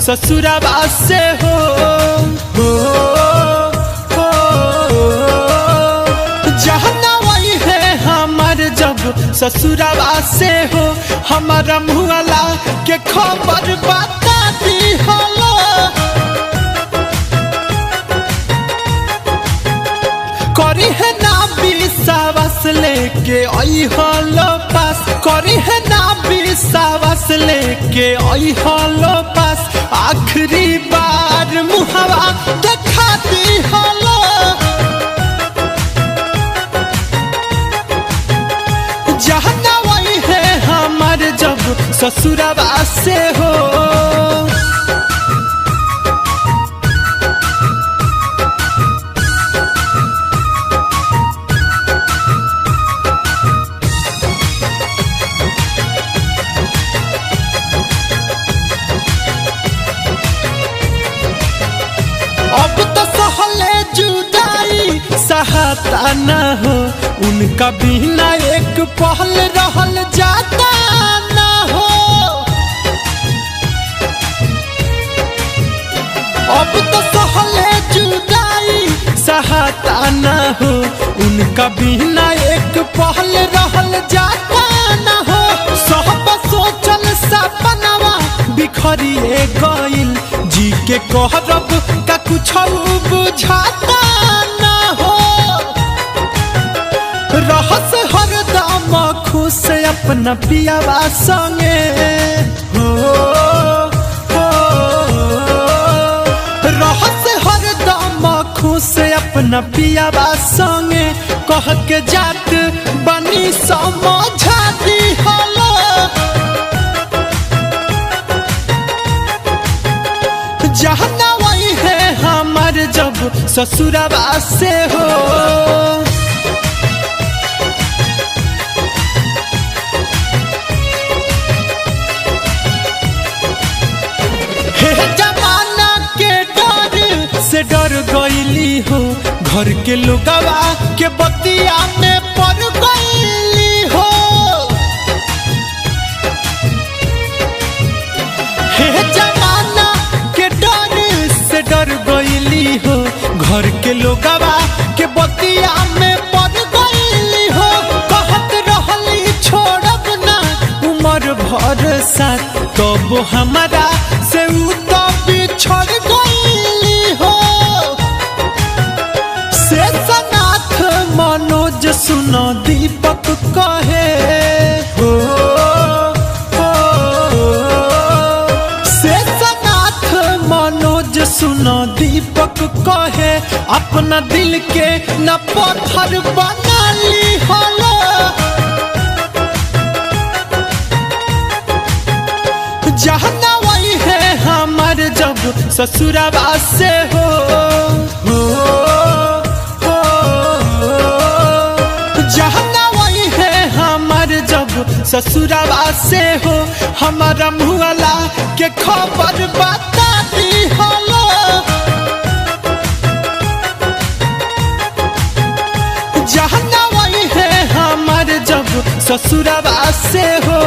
ससुराबा से हो जहना वही है हमार जब ससुराबा से हो हमारा मुहला के खबर बता दी हलो करी है ना विश्वास लेके आई हलो पास करी है ना विश्वास लेके आई हलो पास आखिरी बार मुहवा देखा दी हलो जहना वही है हमार जब ससुराबा से हो अब तो सहले जुदाई सहता न हो उनका बिना एक पहल रहल जाता न हो अब तो सहले जुदाई सहता न हो उनका बिना एक पहल रहल जाता न हो सब सोचल सपनवा बिखरिए गइल जी के कहरब का कुछ बुझाता न हो रहस हरदम खुश अपना पियावा संगे हो रहस हरदम खुश अपना पियावा संगे कह के जात बनी समझा दी हलो जहना वही है हमार जब ससुराबा से हो हे जमाना के डर से डर गईली हो घर के लोगवा के बतिया में पड़ गईली हो हे जमाना डर गईली हो घर के लोगवा के बतिया में पड़ गईली हो कहत रहली छोड़ब ना उम्र भर साथ तब हमारा से उ तो बिछड़ गईली हो शेषनाथ मनोज सुनो दीपक कहे हो सुनो दीपक कहे अपना दिल के न पत्थर बना ली हलो जहना वही है हमार जब ससुराबा से हो जहना वही है हमार जब ससुराबा से हो हमारा मुहला के खबर बता दी हलो जहना वही है हमार जब ससुराबा से हो।